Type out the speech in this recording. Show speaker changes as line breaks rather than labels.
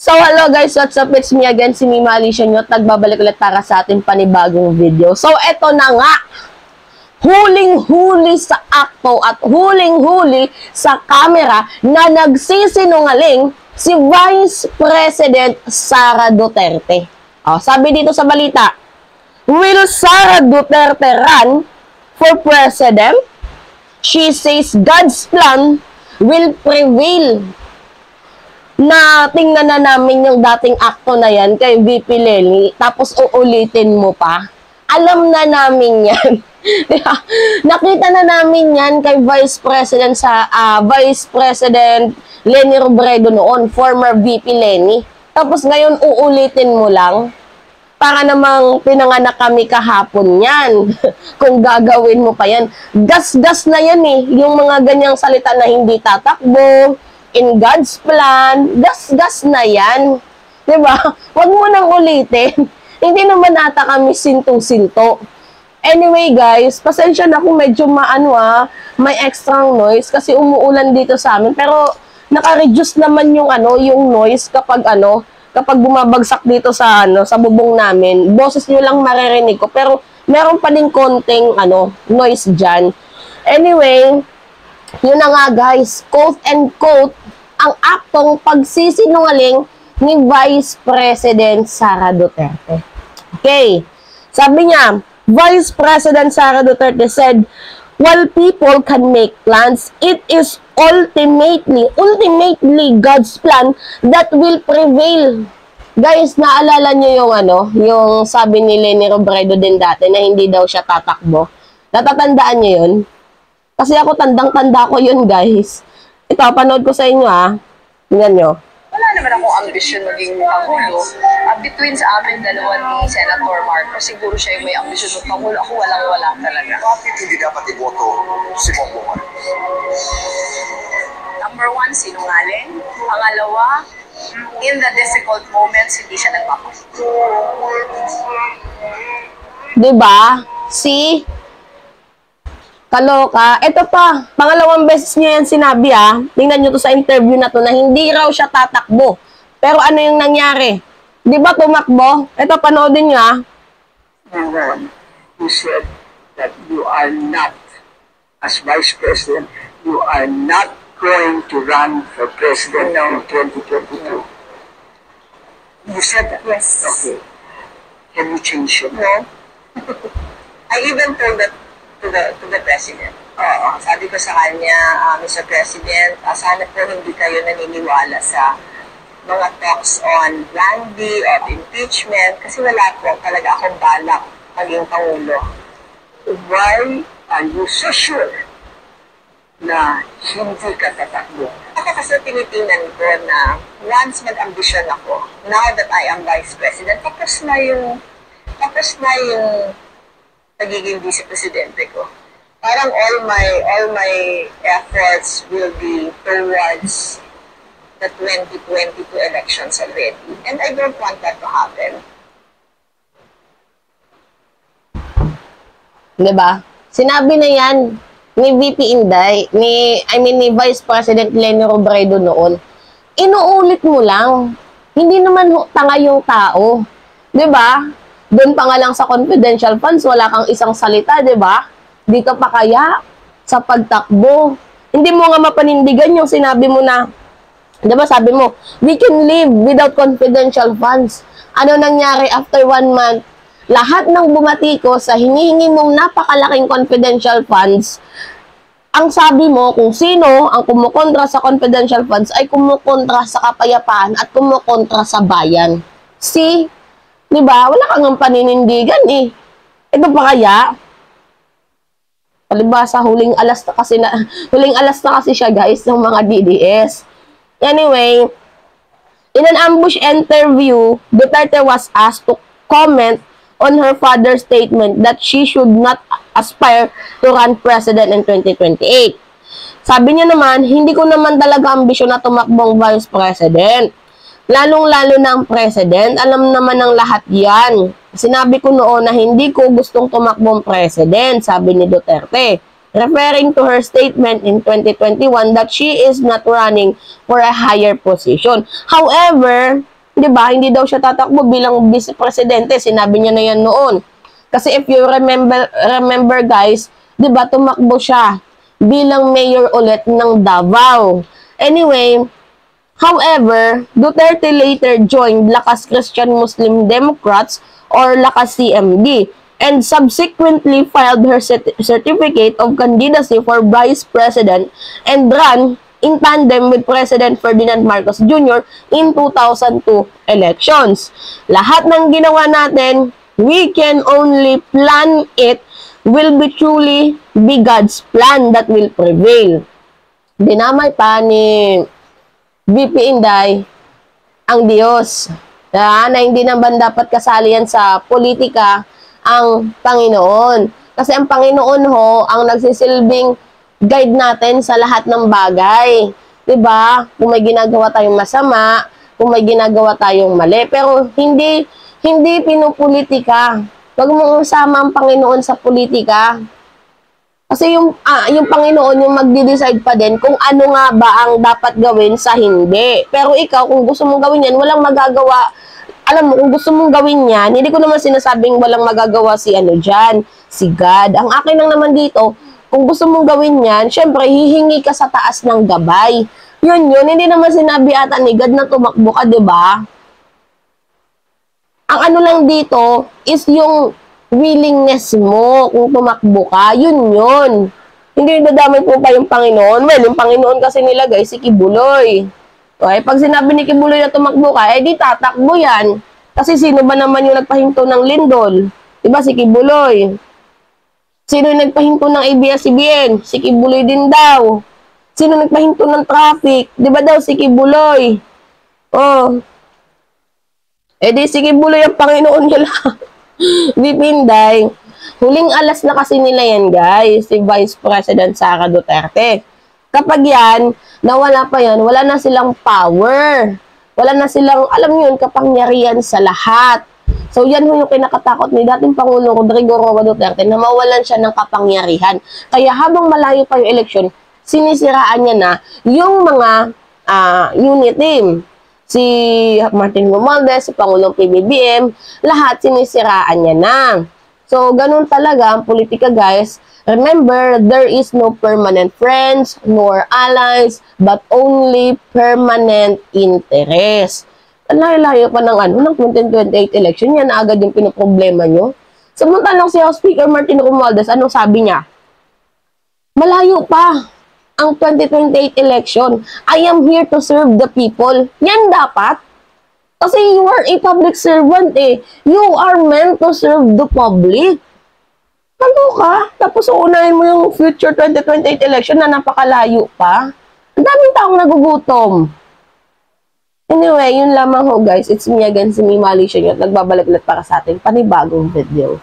So, hello guys, what's up? It's me again, si Mima Alicia nyo. Nagbabalik ulit para sa ating panibagong video. So, eto na nga. Huling-huli sa akto at huling-huli sa camera na nagsisinungaling si Vice President Sara Duterte. Sabi dito sa balita, will Sara Duterte run for president? She says God's plan will prevail. Na tingnan na namin yung dating akto na yan kay VP Leni, tapos uulitin mo pa. Alam na namin yan. Nakita na namin yan kay Vice President Leni Robredo noon, former VP Leni. Tapos ngayon uulitin mo lang para namang pinanganak kami kahapon yan. Kung gagawin mo pa yan. Gas-gas na yan eh. Yung mga ganyang salita na hindi tatakbo, in God's plan, gas-gas na yan. Diba? Huwag mo nang ulitin. Hindi naman ata kami sintong-sinto. Anyway guys, pasensya na kung medyo may extra noise kasi umuulan dito sa amin. Pero naka-reduce naman yung yung noise kapag kapag bumabagsak dito sa sa bubong namin. Boses niyo lang maririnig ko, pero meron pa din konting noise diyan. Anyway, yun na nga guys, quote and quote, ang aktong pagsisinungaling ni Vice President Sara Duterte. Okay, sabi niya, Vice President Sara Duterte said, while people can make plans, it is ultimately God's plan that will prevail. Guys, naalala niyo yung sabi ni Leni Robredo din dati na hindi daw siya tatakbo. Natatandaan niyo yun? Kasi ako tandang-tanda ko yun, guys. Ito, panood ko sa inyo, Tingnan nyo.
Wala naman akong ambisyon maging Pangulo. Between sa amin dalawa ni Senator Marcos, siguro siya yung may ambisyon ng Pangulo. Ako walang-wala talaga.
Bakit hindi dapat iboto si Bongbong Marcos?
Number one, sinungaling. Pangalawa, in the difficult moments, hindi siya nagpapalit.
Diba? See? Kaloka. Ito pa, pangalawang beses niya yan sinabi Tingnan nyo to sa interview na to na hindi raw siya tatakbo. Pero ano yung nangyari? Di ba tumakbo? Ito, panoodin nyo
You said that you are not, as Vice President, you are not going to run for President in 2022. You said that?
Yes.
Okay. Can you change it?
No. I even told that to the President. Sabi ko sa kanya, Mr. President, sana po hindi kayo naniniwala sa mga talks on Plan B or impeachment kasi wala po talaga akong balak maging Pangulo.
Why are you so sure na hindi ka tatakbo?
Ako kasi tinitingnan ko na once mag-ambisyon ako, now that I am Vice President, tapos na yung nagiging Vice Presidente ko. Parang all my efforts will be towards the 2022 elections already. And I don't want that to happen.
Diba? Sinabi na yan ni VP Inday, ni Vice President Leni Robredo noon. Inuulit mo lang. Hindi naman tanga yung tao. Diba? Doon pa nga lang sa confidential funds, wala kang isang salita, diba? Dito pa kaya sa pagtakbo. Hindi mo nga mapanindigan yung sinabi mo na, diba sabi mo, we can live without confidential funds. Ano nangyari after 1 month? Lahat ng bumatiko sa hinihingi mong napakalaking confidential funds, ang sabi mo kung sino ang kumukontra sa confidential funds ay kumukontra sa kapayapaan at kumukontra sa bayan. See? Diba? Wala kang paninindigan Ito pa kaya? Palibasa, huling alas na kasi siya guys ng mga DDS. Anyway, in an ambush interview, Duterte was asked to comment on her father's statement that she should not aspire to run president in 2028. Sabi niya naman, hindi ko naman talaga ambisyon na tumakbong vice president. Lalong-lalo na ang president, alam naman ng lahat yan. Sinabi ko noon na hindi ko gustong tumakbong president, sabi ni Duterte. referring to her statement in 2021 that she is not running for a higher position. However, 'Di ba? Hindi daw siya tatakbo bilang vice presidente. Sinabi niya na yan noon. Kasi if you remember guys, 'di ba, tumakbo siya bilang mayor ulit ng Davao. Anyway, however, Duterte later joined Lakas Christian Muslim Democrats or Lakas CMD and subsequently filed her certificate of candidacy for vice president and ran in tandem with President Ferdinand Marcos Jr. in 2002 elections. Lahat ng ginawa natin, we can only plan it, will be truly be God's plan that will prevail. Dinamay pa ni VP Inday ang Diyos na hindi naman dapat kasali yan sa politika ang Panginoon. Kasi ang Panginoon ho ang nagsisilbing guide natin sa lahat ng bagay. 'Di ba? Kung may ginagawa tayong masama, kung may ginagawa tayong mali, pero hindi pinupolitika. Huwag mong usama ang Panginoon sa politika. Kasi yung Panginoon yung magde-decide pa din kung ano nga ba ang dapat gawin sa hindi. Pero ikaw, kung gusto mong gawin yan, walang magagawa. Alam mo, kung gusto mong gawin yan, hindi ko naman sinasabing walang magagawa si si God. Ang akin lang naman dito, kung gusto mong gawin yan, syempre, hihingi ka sa taas ng gabay. Yun, hindi naman sinabi ata ni God na tumakbo ka, diba? Ang ano lang dito is yung willingness mo kung tumakbo ka. Yun. Hindi dadamay po pa yung Panginoon. Well, yung Panginoon kasi nilagay si Kibuloy. Okay? Pag sinabi ni Kibuloy na tumakbo ka, di tatakbo yan. Kasi sino ba naman yung nagpahinto ng lindol? Diba si Kibuloy? Sino yung nagpahinto ng ABS-CBN? Si Kibuloy din daw. Sino nagpahinto ng traffic? Diba daw si Kibuloy? Oh. Di si Kibuloy ang Panginoon nila. VP Inday, huling alas na kasi nila yan guys, si Vice President Sara Duterte. Kapag yan, nawala pa yan, wala na silang power. Wala na silang, alam yun, kapangyarihan sa lahat. So yan yung kinakatakot ni dating Pangulo Rodrigo Roa Duterte na mawalan siya ng kapangyarihan. Kaya habang malayo pa yung eleksyon, sinisiraan niya na yung mga unit team. Si Martin Romualdez, si Pangulong PBBM, lahat sinisiraan niya na. So, ganun talaga ang politika, guys. Remember, there is no permanent friends nor allies, but only permanent interest. Ang layo-layo pa ng 2028 election, yan na agad yung pinoproblema nyo. Samantalang si House Speaker Martin Romualdez, anong sabi niya? Malayo pa ang 2028 election. I am here to serve the people. Yan dapat. Kasi you are a public servant eh. You are meant to serve the public. Ano ka? Tapos uunahin mo yung future 2028 election na napakalayo pa. Ang daming taong nagugutom. Anyway, yun lamang ho guys. It's me again, si Mimali Siya. Nagbabalik ulit para sa ating panibagong video.